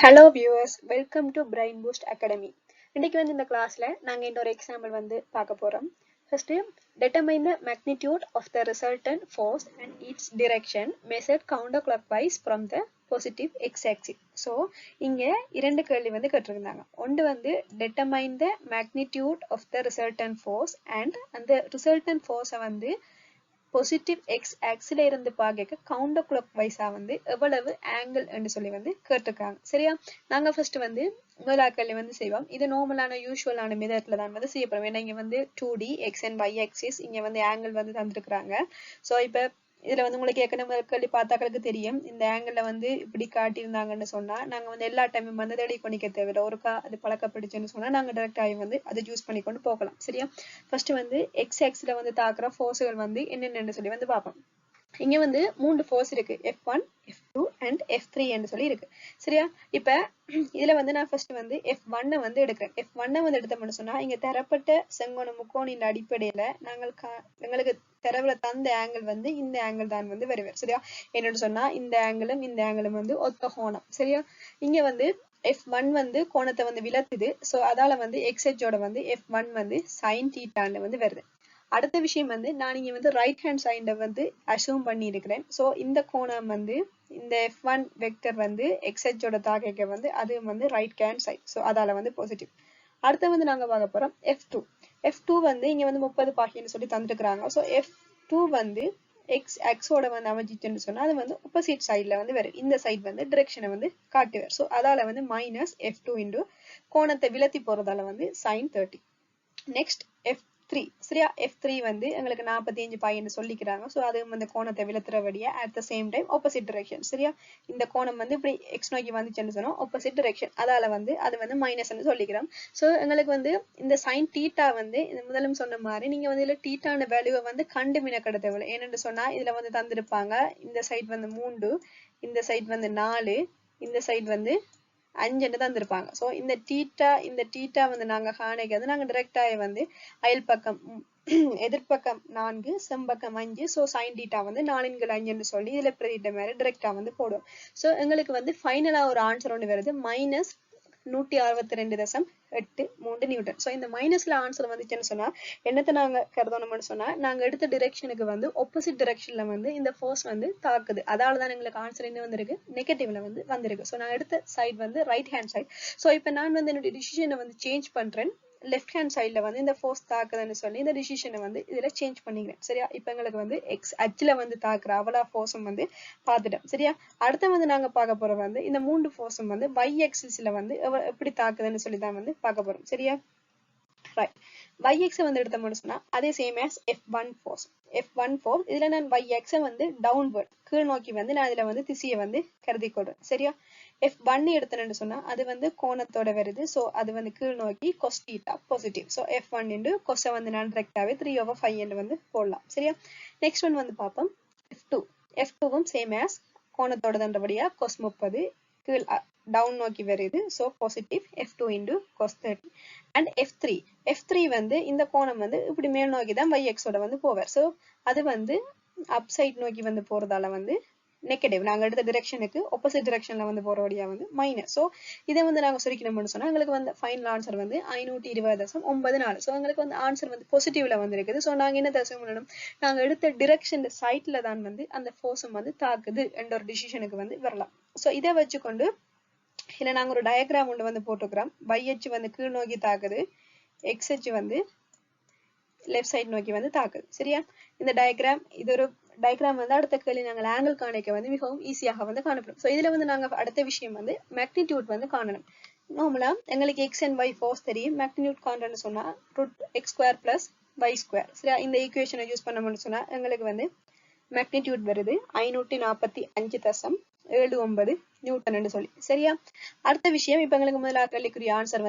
Hello viewers, welcome to Brain Boost Academy. இன்னைக்கு இந்த கிளாஸ்ல நாங்க ஒரு எக்ஸாம்பிள் பார்க்க போறோம். First, determine the magnitude of the resultant force and its direction measured counterclockwise from the positive x-axis. So, இங்க இரண்டு கேள்வி கேட்டிருந்தாங்க. ஒன்று determine the magnitude of the resultant force and அந்த resultant force positive x axis இருந்து பார்க்க counter clockwise எவ்வளவு angle என்று சொல்லி கேட்டிருக்காங்க. சரியா? நாங்க first முதலாவது கேள்வி செய்வோம். இது நார்மலான யூசுவலான மெத்தட்ல தான் செய்ய போறோம். ஏன்னா இங்க 2D x and y axis இங்க angle தந்திருக்காங்க. சோ இப்ப இதுல உங்களுக்கு ஏற்கனவே கேள்வி பார்த்தாக்களுக்கு தெரியும். இந்த ஆங்கிள் இப்படி காட்டியிருந்தாங்கன்னு சொன்னா நாங்க எல்லா டைமும் ரெடி பண்ணிக்க தேவையில்லை. ஒருக்கா அது பழக்கப்படுச்சுன்னு சொன்னா நாங்க டைரக்ட் ஆகி அதை யூஸ் பண்ணிக்கொண்டு போகலாம். சரியா? ஃபர்ஸ்ட் எக்ஸ் ஆக்சிஸ்ல தாக்குற ஃபோர்ஸுகள் என்னென்னு சொல்லி பார்ப்போம். இங்க மூன்று ஃபோர்ஸ் இருக்கு. F1, F2 and F3 என்று சொல்லி இருக்கு. சரியா? இப்ப இதுல நான் ஃபர்ஸ்ட் F1 எடுக்கிறேன். F1 எடுத்தோம்னு சொன்னா இங்க தரப்பட்ட செங்கோண முக்கோணின் அடிப்படையில எங்களுக்கு தரவுல தந்த ஆங்கிள் இந்த ஆங்கிள் தான் வருவார். சரியா? என்னன்னு சொன்னா இந்த ஆங்கிளும் ஒத்த கோணம். சரியா? இங்க F1 கோணத்தை விலத்துது. சோ அதால XH ஓட F1 sin θன்னு வருது. அடுத்த விஷயம் நான் இங்க ரைட் ஹேண்ட் சைட அசூம் பண்ணி இருக்கிறேன். சோ இந்த கோணம் இந்த F1 வெக்டர் XH ஓட தாக்கைக்கு அது ரைட் ஹேண்ட் சைட். சோ அதால பாசிட்டிவ். அடுத்து நாங்க பார்க்க போறோம் F2 இங்க 30 பாகைன்னு சொல்லி தந்துருக்காங்க. சோ F2 x ஓட அமைஞ்சிச்சுன்னு சொன்னா அது ஆப்போசிட் சைட்ல வரும். இந்த சைட் டிரெக்ஷனை காட்டுவார். சோ அதால மைனஸ் F2 இன்டு கோணத்தை விலத்தி போறதால sin 30. Next F3. சரியா? F3 எங்களுக்கு 45 பாயின்னு சொல்லிக்கிறாங்க. சோ அது கோணத்தை விலத்துறபடியா at the same time opposite direction. சரியா? இந்த கோணம் இப்படி x நோக்கி வந்துச்சுன்னு சொன்னா opposite direction. அதால அது மைனஸ்னு சொல்லிக்கிறோம். சோ எங்களுக்கு இந்த sin θ இந்த முதலும் சொன்ன மாதிரி நீங்க இதுல θ வேல்யூவை கண்டுபிடிக்க தேவையில்லை. ஏன்னு சொன்னா இதுல தந்திருப்பாங்க இந்த சைட் 3, இந்த சைட் 4, இந்த சைட் 5 தந்திருப்பாங்க. சோ இந்த θ நாங்க காணிக்கிறது நாங்க டைரக்டா அயல் பக்கம் எதிர்பக்கம் 4 செம்பக்கம் 5. சோ sin θ 4 சொல்லி இதுல பிரதிட்ட மாதிரி டைரக்டா போடுவோம். சோ எங்களுக்கு ஃபைனலா ஒரு ஆன்சர் ஒன்று வருது -162.83 நியூட்டன். சோ இந்த மைனஸ்ல ஆன்சர் வந்துச்சுன்னு சொன்னா என்னத்தை நாங்க கருதணும்னு சொன்னா நாங்க எடுத்த டிரெக்ஷனுக்கு ஆப்போசிட் டிரெக்ஷன்ல இந்த ஃபோர்ஸ் தாக்குது. அதாலதான் எங்களுக்கு ஆன்சர் என்ன வந்திருக்கு நெகட்டிவ்ல வந்திருக்கு. சோ நான் எடுத்த side right hand side. So இப்ப நான் என்னோட டிசிஷனை சேஞ்ச் பண்றேன். லெஃப்ட் ஹேண்ட் சைட்ல இந்த ஃபோர்ஸ் தாக்குதுன்னு சொல்லி இந்த டிசிஷனை இதுல சேஞ்ச் பண்ணிக்கிறேன். சரியா? இப்ப எங்களுக்கு எக்ஸ் அச்சுல தாக்குற அவ்வளோ ஃபோர்ஸும் பார்த்துட்டோம். சரியா? அடுத்த நாங்க பார்க்க போறோம் இந்த மூன்று ஃபோர்ஸும் y axisல எப்படி தாக்குதுன்னு சொல்லி தான் பார்க்க போறோம். சரியா? ரைட். yx எடுத்தோம்னு சொன்னா அதே same as F1 force. F1 force இதுல நான் yx டவுன்வர்ட் கீழ் நோக்கி நான் இதுல திசையை கருதி கொள்றேன். சரியா? F1 எடுத்தேன்னு சொன்னா அது கோணத்தோட வருது. சோ அது கீழ் நோக்கி cos θ positive. So F1 into cos நான் டைரக்டாவே 3/5 என்று போடலாம். சரியா? நெக்ஸ்ட் ஒன் பார்ப்போம் F2. F2வும் சேம் as கோணத்தோட தண்டபடியா cos 30 கீழ் டவுன் நோக்கி வருது. So positive F2 into cos 30. And F3 இந்த கோணம் இப்படி மேல் நோக்கி தான் yx ஓட போவார். சோ அது அப் சைட் நோக்கி போறதால நெகட்டிவ். நாங்க எடுத்த டிரெக்ஷனுக்கு ஆப்போசிட் டிரெக்ஷன்ல போறபடியா மைனஸ். சோ இதை நாங்க சுருக்கணும்னு சொன்னா எங்களுக்கு ஃபைனல் ஆன்சர் 520.94. சோ எங்களுக்கு ஆன்சர் பாசிட்டிவ்ல இருக்குது. சோ நாங்க என்ன தசம் பண்ணணும், நாங்க எடுத்த டிரெக்ஷன் சைட்ல தான் அந்த ஃபோர்ஸும் தாக்குது என்ற ஒரு டிசிஷனுக்கு வரலாம். சோ இதை வச்சுக்கொண்டு இல்ல நாங்க ஒரு டயக்ராம் ஒன்று போட்டுக்கிறோம். YH கீழ் நோக்கி தாக்குது, XH லெஃப்ட் சைட் நோக்கி தாக்குது. சரியா? இந்த டயக்ராம் இது ஒரு டயக்ராம் அடுத்த கேள்வி நாங்கள் ஆங்கிள் காணிக்க மிகவும் ஈஸியாக காணப்படும். சோ இதுல நாங்க அடுத்த விஷயம் மேக்னிடியூட் காணணும். நார்மலா எங்களுக்கு x and y ஃபோர்ஸ் தெரியும். மேக்னிடியூட் காண்றேன்னு சொன்னா √x² + y². சரியா? இந்த ஈக்குவேஷனை யூஸ் பண்ணோம்னு சொன்னா எங்களுக்கு மேக்னிடியூட் வருது 545.79 நியூட்டன் சொல்லி. சரியா? அடுத்த விஷயம் இப்ப எங்களுக்கு முதலாவது கேள்விக்குரிய ஆன்சர்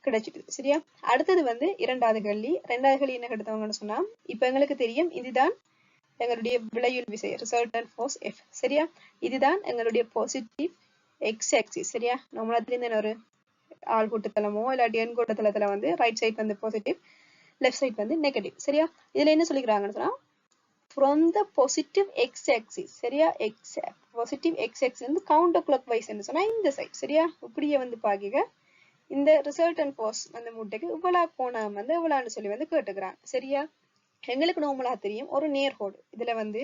கிடைச்சிட்டு. சரியா? அடுத்தது இரண்டாவது கேள்வி என்ன எடுத்தவங்கன்னு சொன்னா இப்ப எங்களுக்கு தெரியும் இதுதான் எங்களுடைய விளையுள் விசை ரிசல்டன்ட் ஃபோர்ஸ் F. சரியா? இதுதான் எங்களுடைய பாசிட்டிவ் x ஆக்சிஸ். சரியா? நம்மள தெரிந்த ஒரு ஆள் கூட்டத்தலமோ இல்லாட்டி எண் கூட்டத்தலத்துல right side positive, left side negative. சரியா? இதுல என்ன சொல்லிக்கிறாங்கன்னு சொன்னா from the positive x-axis சரியா positive x-axis வந்து counter clockwise ன்னு சொன்னா இந்த சைட் சரியா இப்படியே வந்து பாருங்க இந்த resultant force அந்த முட்டைக்கு இவ்வளவு கோணம் வந்து எவ்வளவுன்னு சொல்லி வந்து கேட்டுக்கிறாங்க சரியா எங்களுக்கு நார்மலா தெரியும் ஒரு நேர்கோடு இதுல வந்து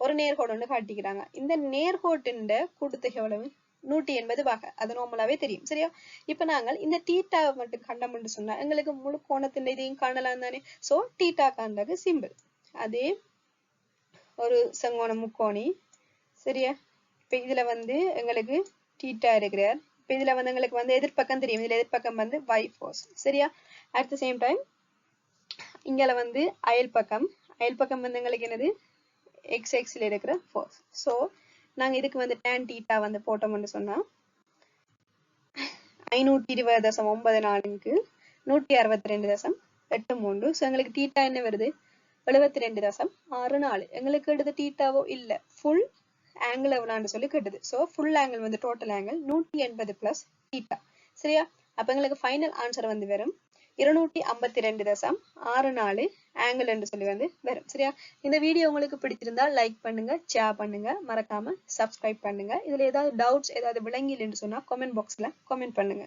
ஒரு நேர்கோடு ஒன்று காட்டிக்கிறாங்க இந்த நேர்கோட்டின் கூட்டுத்தொகை எவ்வளவு 180 பாக அது நார்மலாவே தெரியும் சரியா இப்ப நாங்கள் இந்த தீட்டாவை மட்டும் கண்டோம்னு சொன்னா எங்களுக்கு முழு கோணத்தின் இதையும் காணலாம் தானே சோ தீட்டா காண்றது சிம்பிள் அதே ஒரு செங்கோண முக்கோணி சரியா இப்ப இதுல வந்து எங்களுக்கு தீட்டா இருக்கிறார் இப்ப இதுல வந்து எங்களுக்கு வந்து எதிர்பக்கம் தெரியும் இதுல எதிர்பக்கம் வந்து y force சரியா at the same time இங்கல வந்து அயல் பக்கம் வந்து எங்களுக்கு என்னது x axis ல இருக்கிற force சோ நாங்க இதுக்கு வந்து tan theta வந்து போட்டோம்னு சொன்னா 520.94 க்கு 162.83 சோ எங்களுக்கு theta என்ன வருது 72.64 எங்களுக்கு எடுத்த தீட்டாவோ இல்ல ஃபுல் ஆங்கிள் எவ்வளவுன்னு சொல்லி கேட்டது சோ ஃபுல் ஆங்கிள் வந்து டோட்டல் ஆங்கிள் 180 பிளஸ் தீட்டா சரியா அப்ப எங்களுக்கு ஃபைனல் ஆன்சர் வந்து வரும் 252.64 ஆங்கிள் என்று சொல்லி வந்து வரும் சரியா இந்த வீடியோ உங்களுக்கு பிடிச்சிருந்தா லைக் பண்ணுங்க ஷேர் பண்ணுங்க மறக்காம சப்ஸ்கிரைப் பண்ணுங்க இதுல ஏதாவது டவுட்ஸ் ஏதாவது விளங்கல என்று சொன்னா கமெண்ட் பாக்ஸ்ல கமெண்ட் பண்ணுங்க